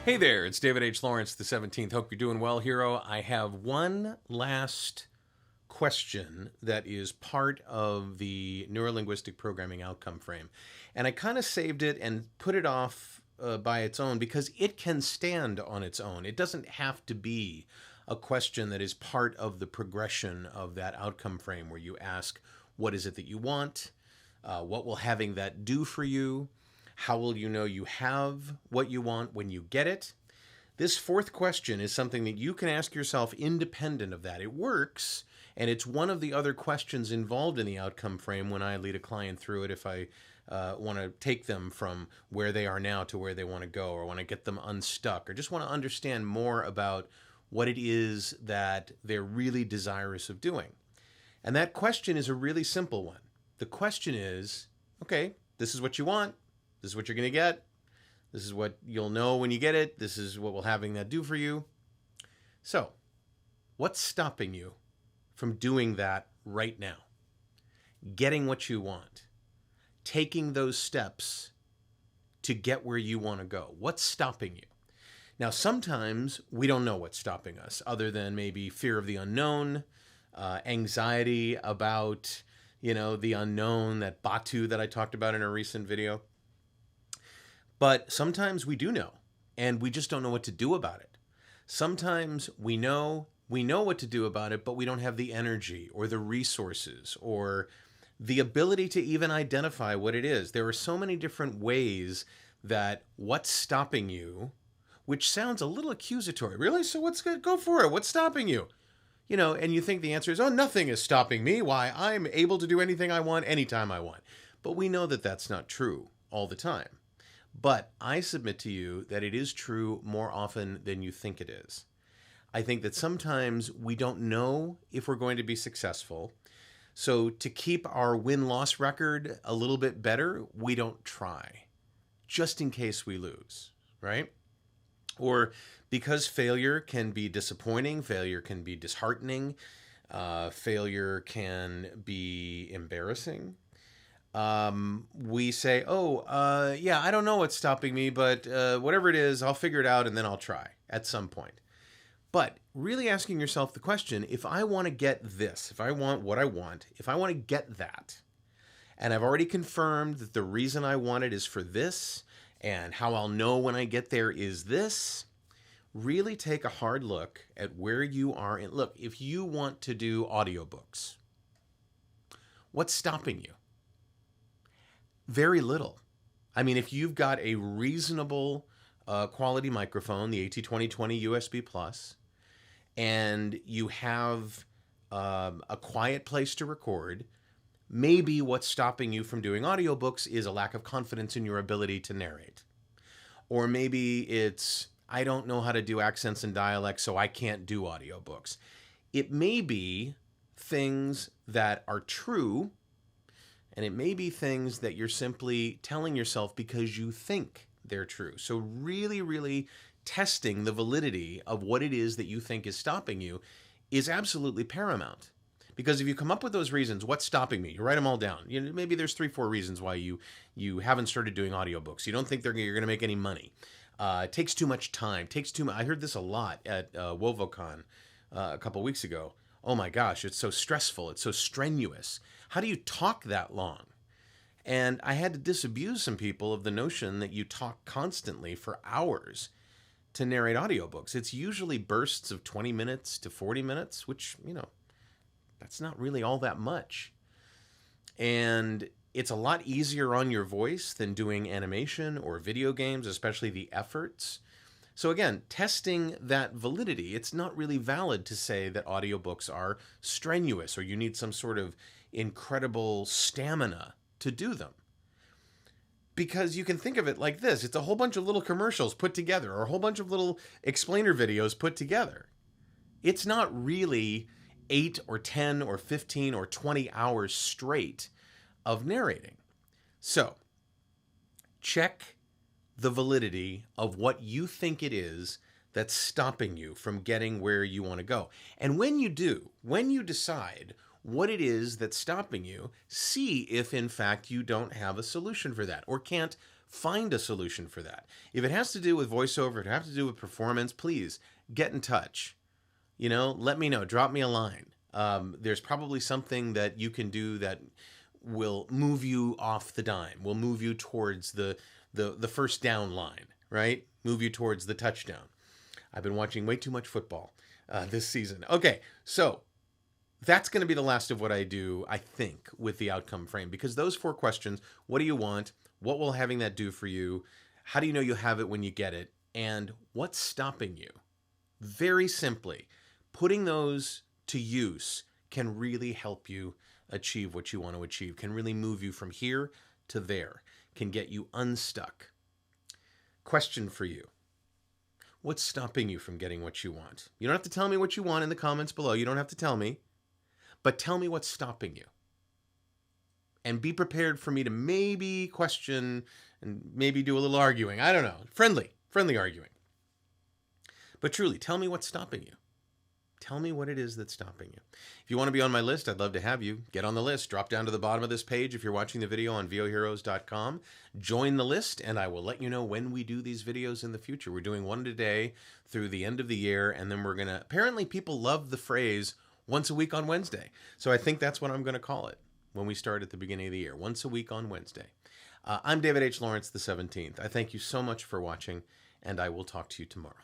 Hey there, it's David H. Lawrence, the 17th. Hope you're doing well, hero. I have one last question that is part of the neurolinguistic programming outcome frame. And I kind of saved it and put it off by its own because it can stand on its own. It doesn't have to be a question that is part of the progression of that outcome frame where you ask, what is it that you want? What will having that do for you? How will you know you have what you want when you get it? This fourth question is something that you can ask yourself independent of that. It works, and it's one of the other questions involved in the outcome frame when I lead a client through it if I want to take them from where they are now to where they want to go, or want to get them unstuck, or just want to understand more about what it is that they're really desirous of doing. And that question is a really simple one. The question is, okay, this is what you want. This is what you're going to get. This is what you'll know when you get it. This is what will having that do for you. So, what's stopping you from doing that right now? Getting what you want. Taking those steps to get where you want to go. What's stopping you? Now, sometimes we don't know what's stopping us, other than maybe fear of the unknown, anxiety about, the unknown, that Batu that I talked about in a recent video. But sometimes we do know, and we just don't know what to do about it. Sometimes we know what to do about it, but we don't have the energy or the resources or the ability to even identify what it is. There are so many different ways that what's stopping you, which sounds a little accusatory. Really? So what's good? Go for it. What's stopping you? And you think the answer is, oh, nothing is stopping me. Why? I'm able to do anything I want, anytime I want. But we know that that's not true all the time. But I submit to you that it is true more often than you think it is. I think that sometimes we don't know if we're going to be successful. So to keep our win-loss record a little bit better, we don't try, just in case we lose, right? Or because failure can be disappointing, failure can be disheartening, failure can be embarrassing. We say, I don't know what's stopping me, but whatever it is, I'll figure it out and then I'll try at some point. But really asking yourself the question, if I want to get this, if I want what I want, if I want to get that, and I've already confirmed that the reason I want it is for this, and how I'll know when I get there is this, really take a hard look at where you are. And look, if you want to do audiobooks, what's stopping you? Very little. I mean, if you've got a reasonable quality microphone, the AT2020 USB Plus, and you have a quiet place to record, maybe what's stopping you from doing audiobooks is a lack of confidence in your ability to narrate. Or maybe it's, I don't know how to do accents and dialects, so I can't do audiobooks. It may be things that are true, and it may be things that you're simply telling yourself because you think they're true. So really, really testing the validity of what it is that you think is stopping you is absolutely paramount. Because if you come up with those reasons, what's stopping me? You write them all down. Maybe there's 3-4 reasons why you haven't started doing audiobooks. You don't think you're going to make any money. It takes too much time. I heard this a lot at WovoCon a couple weeks ago. Oh my gosh, it's so stressful. It's so strenuous. How do you talk that long? And I had to disabuse some people of the notion that you talk constantly for hours to narrate audiobooks. It's usually bursts of 20 minutes to 40 minutes, which, that's not really all that much. And it's a lot easier on your voice than doing animation or video games, especially the efforts. So again, testing that validity, it's not really valid to say that audiobooks are strenuous or you need some sort of incredible stamina to do them. Because you can think of it like this. It's a whole bunch of little commercials put together or a whole bunch of little explainer videos put together. It's not really 8 or 10 or 15 or 20 hours straight of narrating. So, check the validity of what you think it is that's stopping you from getting where you want to go. And when you decide what it is that's stopping you, see if in fact you don't have a solution for that or can't find a solution for that. If it has to do with voiceover, if it has to do with performance, please get in touch. Let me know. Drop me a line. There's probably something that you can do that will move you off the dime, will move you towards the first down line, right? Move you towards the touchdown. I've been watching way too much football this season. Okay, so that's going to be the last of what I do, I think, with the outcome frame, because those 4 questions: what do you want? What will having that do for you? How do you know you have it when you get it? And what's stopping you? Very simply, putting those to use can really help you achieve what you want to achieve, can really move you from here to there, can get you unstuck. Question for you: what's stopping you from getting what you want? You don't have to tell me what you want in the comments below. You don't have to tell me. But tell me what's stopping you. And be prepared for me to maybe question and maybe do a little arguing. I don't know. Friendly arguing. But truly, tell me what's stopping you. Tell me what it is that's stopping you. If you want to be on my list, I'd love to have you. Get on the list. Drop down to the bottom of this page if you're watching the video on voheroes.com. Join the list, and I will let you know when we do these videos in the future. We're doing one today through the end of the year, and then we're going to... Apparently, people love the phrase once a week on Wednesday. So I think that's what I'm going to call it when we start at the beginning of the year. Once a week on Wednesday. I'm David H. Lawrence, the 17th. I thank you so much for watching, and I will talk to you tomorrow.